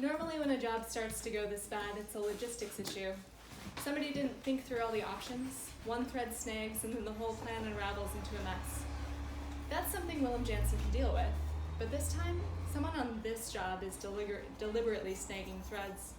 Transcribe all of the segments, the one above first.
Normally when a job starts to go this bad, it's a logistics issue. Somebody didn't think through all the options, one thread snags, and then the whole plan unravels into a mess. That's something Willem Jansen can deal with, but this time, someone on this job is deliberately snagging threads.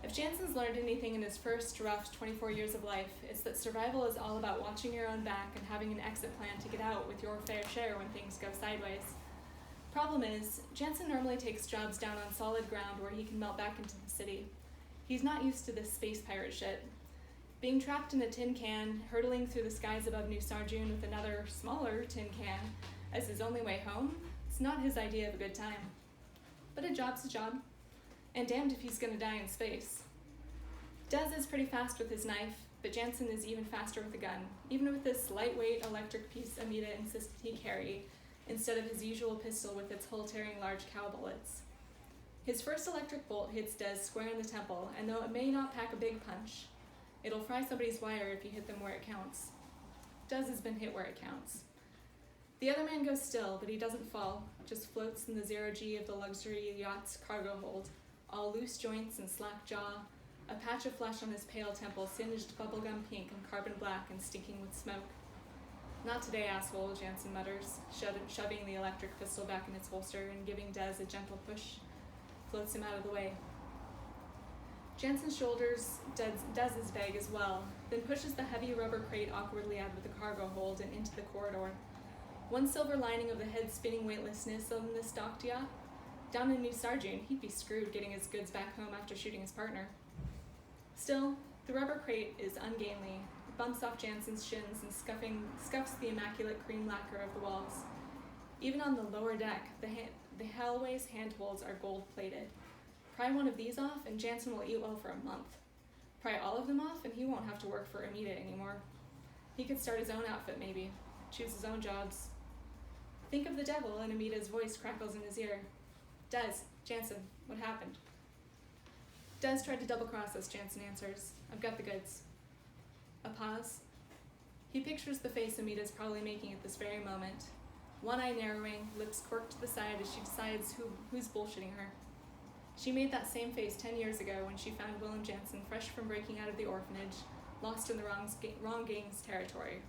If Jansen's learned anything in his first rough 24 years of life, it's that survival is all about watching your own back and having an exit plan to get out with your fair share when things go sideways. Problem is, Jansen normally takes jobs down on solid ground where he can melt back into the city. He's not used to this space pirate shit. Being trapped in a tin can, hurtling through the skies above New Sarjun with another, smaller tin can as his only way home, it's not his idea of a good time. But a job's a job, and damned if he's gonna die in space. Dez is pretty fast with his knife, but Jansen is even faster with a gun, even with this lightweight electric piece Amita insisted he carry, instead of his usual pistol with its hull-tearing large cow bullets. His first electric bolt hits Dez square in the temple, and though it may not pack a big punch, it'll fry somebody's wire if you hit them where it counts. Dez has been hit where it counts. The other man goes still, but he doesn't fall, just floats in the zero-G of the luxury yacht's cargo hold, all loose joints and slack jaw, a patch of flesh on his pale temple singed bubblegum pink and carbon black and stinking with smoke. Not today, asshole, Jansen mutters, shoving the electric pistol back in its holster and giving Dez a gentle push, floats him out of the way. Jansen shoulders Dez's bag as well, then pushes the heavy rubber crate awkwardly out of the cargo hold and into the corridor. One silver lining of the head-spinning weightlessness on this docked yacht. Down in New Sarjun, he'd be screwed getting his goods back home after shooting his partner. Still, the rubber crate is ungainly. It bumps off Jansen's shins and scuffs the immaculate cream lacquer of the walls. Even on the lower deck, the hallway's handholds are gold-plated. Pry one of these off, and Jansen will eat well for a month. Pry all of them off, and he won't have to work for Amita anymore. He could start his own outfit, maybe. Choose his own jobs. Think of the devil, and Amita's voice crackles in his ear. Dez, Jansen, what happened? Dez tried to double-cross us, Jansen answers. I've got the goods. A pause. He pictures the face Amita's probably making at this very moment. One eye narrowing, lips quirked to the side as she decides who's bullshitting her. She made that same face 10 years ago when she found Willem Jansen fresh from breaking out of the orphanage, lost in the wrong gang's territory.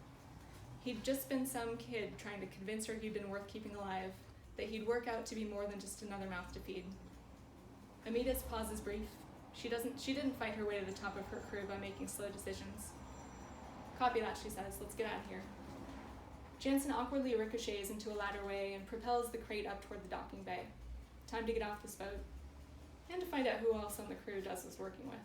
He'd just been some kid trying to convince her he'd been worth keeping alive, that he'd work out to be more than just another mouth to feed. Amita's pause is brief. She didn't fight her way to the top of her crew by making slow decisions. Copy that, she says. Let's get out of here. Jansen awkwardly ricochets into a ladderway and propels the crate up toward the docking bay. Time to get off this boat. And to find out who else on the crew Dez was working with.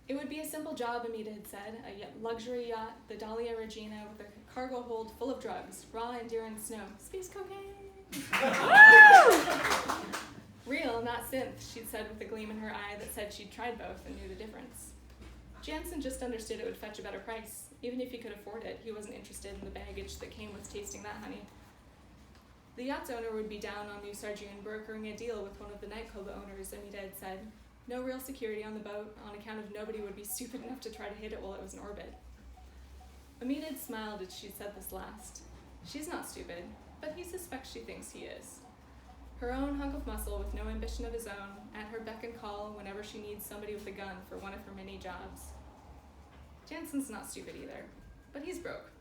It would be a simple job, Amita had said, a luxury yacht, the Dahlia Regina, with a cargo hold full of drugs, raw endurance snow, space cocaine. Real, not synth, she'd said with a gleam in her eye that said she'd tried both and knew the difference. Jansen just understood it would fetch a better price. Even if he could afford it, he wasn't interested in the baggage that came with tasting that honey. The yacht's owner would be down on New Sarjun brokering a deal with one of the nightclub owners, Amita had said. No real security on the boat, on account of nobody would be stupid enough to try to hit it while it was in orbit. Amita had smiled as she'd said this last. She's not stupid, but he suspects she thinks he is. Her own hunk of muscle with no ambition of his own, at her beck and call whenever she needs somebody with a gun for one of her many jobs. Jansen's not stupid either, but he's broke.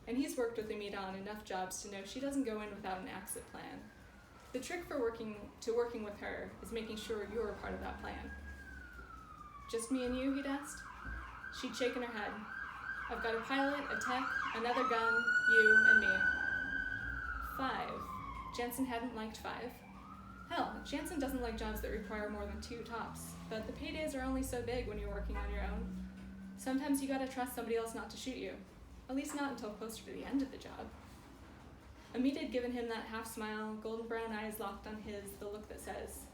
And he's worked with Amita on enough jobs to know she doesn't go in without an exit plan. The trick for working with her is making sure you're a part of that plan. Just me and you, he'd asked. She'd shaken her head. I've got a pilot, a tech, another gun, you, and me. 5. Jansen hadn't liked 5. Hell, Jansen doesn't like jobs that require more than 2 tops, but the paydays are only so big when you're working on your own. Sometimes you gotta trust somebody else not to shoot you. At least not until closer to the end of the job. Amita had given him that half smile, golden brown eyes locked on his, the look that says,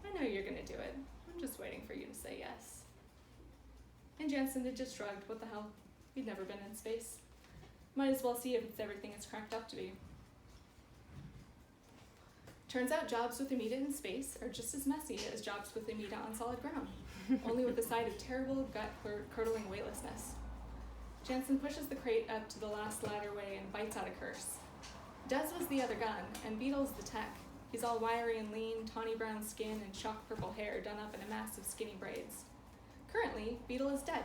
I know you're gonna do it. I'm just waiting for you to say yes. And Jansen had just shrugged. What the hell? He'd never been in space. Might as well see if it's everything it's cracked up to be. Turns out jobs with Amita in space are just as messy as jobs with Amita on solid ground, only with the side of terrible, gut-curdling weightlessness. Jansen pushes the crate up to the last ladderway and bites out a curse. Dez was the other gun, and Beetle's the tech. He's all wiry and lean, tawny brown skin and chalk purple hair done up in a mass of skinny braids. Currently, Beetle is dead.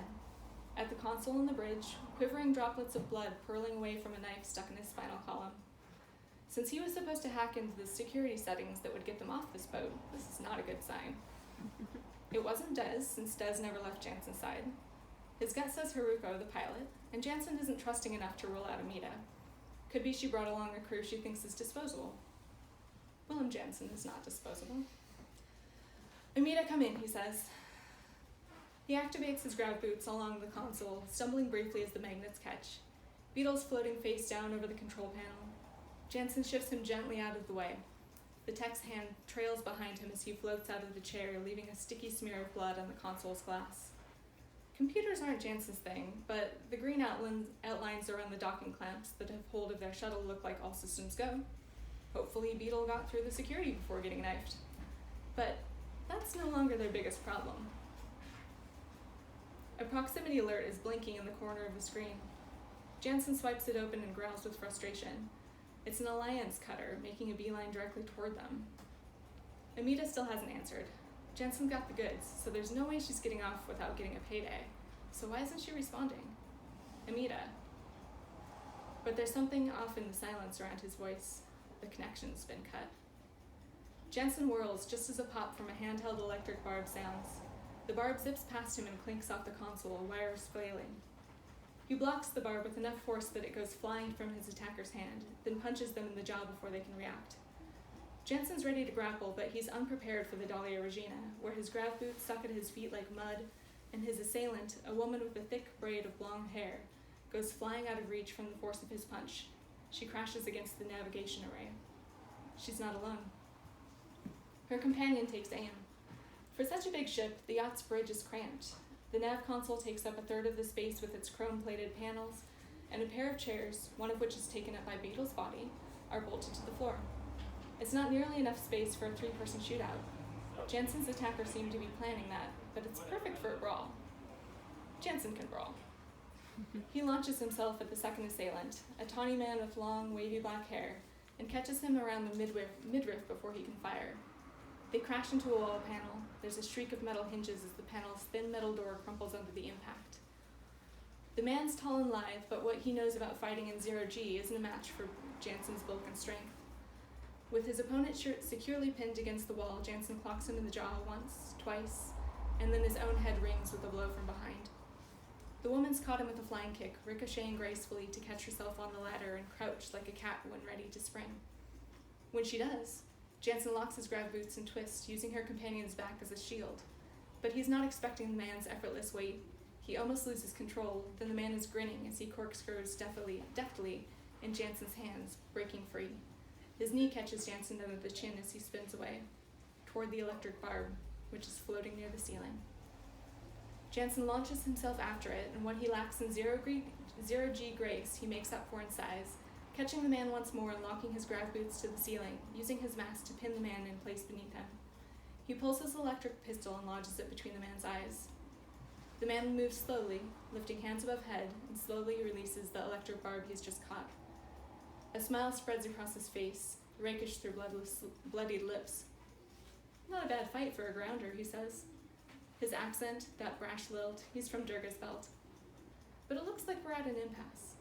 At the console in the bridge, quivering droplets of blood purling away from a knife stuck in his spinal column. Since he was supposed to hack into the security settings that would get them off this boat, this is not a good sign. It wasn't Des, since Des never left Jansen's side. His gut says Haruko, the pilot, and Jansen isn't trusting enough to rule out Amita. Could be she brought along a crew she thinks is disposable. Willem Jansen is not disposable. Amita, come in, he says. He activates his grav boots along the console, stumbling briefly as the magnets catch. Beetle's floating face down over the control panel. Jansen shifts him gently out of the way. The tech's hand trails behind him as he floats out of the chair, leaving a sticky smear of blood on the console's glass. Computers aren't Jansen's thing, but the green outlines around the docking clamps that have hold of their shuttle look like all systems go. Hopefully Beetle got through the security before getting knifed. But that's no longer their biggest problem. A proximity alert is blinking in the corner of the screen. Jansen swipes it open and growls with frustration. It's an Alliance cutter, making a beeline directly toward them. Amita still hasn't answered. Jansen got the goods, so there's no way she's getting off without getting a payday. So why isn't she responding? Amita. But there's something off in the silence around his voice. The connection's been cut. Jansen whirls just as a pop from a handheld electric barb sounds. The barb zips past him and clinks off the console, wires flailing. He blocks the barb with enough force that it goes flying from his attacker's hand, then punches them in the jaw before they can react. Jansen's ready to grapple, but he's unprepared for the Dahlia Regina, where his grav boots suck at his feet like mud, and his assailant, a woman with a thick braid of blonde hair, goes flying out of reach from the force of his punch. She crashes against the navigation array. She's not alone. Her companion takes aim. For such a big ship, the yacht's bridge is cramped. The nav console takes up a third of the space with its chrome-plated panels, and a pair of chairs, one of which is taken up by Beetle's body, are bolted to the floor. It's not nearly enough space for a three-person shootout. Jansen's attacker seemed to be planning that, but it's perfect for a brawl. Jansen can brawl. He launches himself at the second assailant, a tawny man with long, wavy black hair, and catches him around the midriff before he can fire. They crash into a wall panel. There's a shriek of metal hinges as the panel's thin metal door crumples under the impact. The man's tall and lithe, but what he knows about fighting in 0G isn't a match for Jansen's bulk and strength. With his opponent's shirt securely pinned against the wall, Jansen clocks him in the jaw once, twice, and then his own head rings with a blow from behind. The woman's caught him with a flying kick, ricocheting gracefully to catch herself on the ladder and crouch like a cat when ready to spring. When she does, Jansen locks his grav boots and twists, using her companion's back as a shield. But he's not expecting the man's effortless weight. He almost loses control, then the man is grinning as he corkscrews deftly in Jansen's hands, breaking free. His knee catches Jansen under the chin as he spins away, toward the electric barb, which is floating near the ceiling. Jansen launches himself after it, and what he lacks in 0G grace, he makes up for in size, catching the man once more and locking his grav boots to the ceiling, using his mask to pin the man in place beneath him. He pulls his electric pistol and lodges it between the man's eyes. The man moves slowly, lifting hands above head, and slowly releases the electric barb he's just caught. A smile spreads across his face, rakish through bloodied lips. Not a bad fight for a grounder, he says. His accent, that brash lilt, he's from Durga's belt. But it looks like we're at an impasse.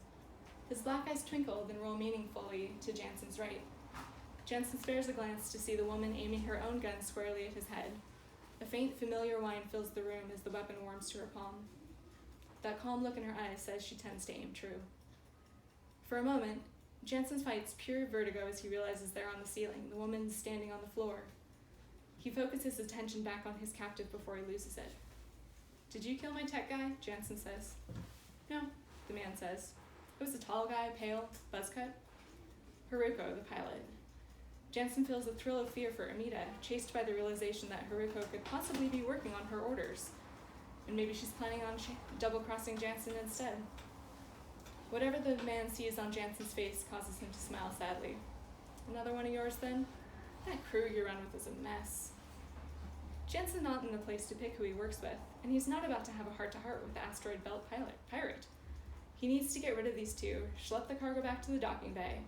His black eyes twinkle, then roll meaningfully to Jansen's right. Jansen spares a glance to see the woman aiming her own gun squarely at his head. A faint, familiar whine fills the room as the weapon warms to her palm. That calm look in her eyes says she tends to aim true. For a moment, Jansen fights pure vertigo as he realizes they're on the ceiling, the woman's standing on the floor. He focuses his attention back on his captive before he loses it. "Did you kill my tech guy?" Jansen says. "No," the man says. "It was a tall guy, pale, buzz cut." Haruko, the pilot. Jansen feels a thrill of fear for Amita, chased by the realization that Haruko could possibly be working on her orders. And maybe she's planning on double-crossing Jansen instead. Whatever the man sees on Jansen's face causes him to smile sadly. "Another one of yours, then? That crew you run with is a mess." Jansen's not in the place to pick who he works with, and he's not about to have a heart-to-heart with the asteroid belt pirate. He needs to get rid of these two, schlep the cargo back to the docking bay,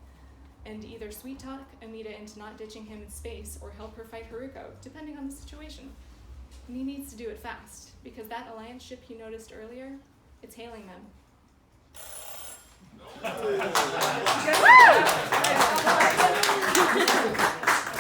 and either sweet-talk Amita into not ditching him in space or help her fight Haruko, depending on the situation. And he needs to do it fast, because that Alliance ship he noticed earlier, it's hailing them.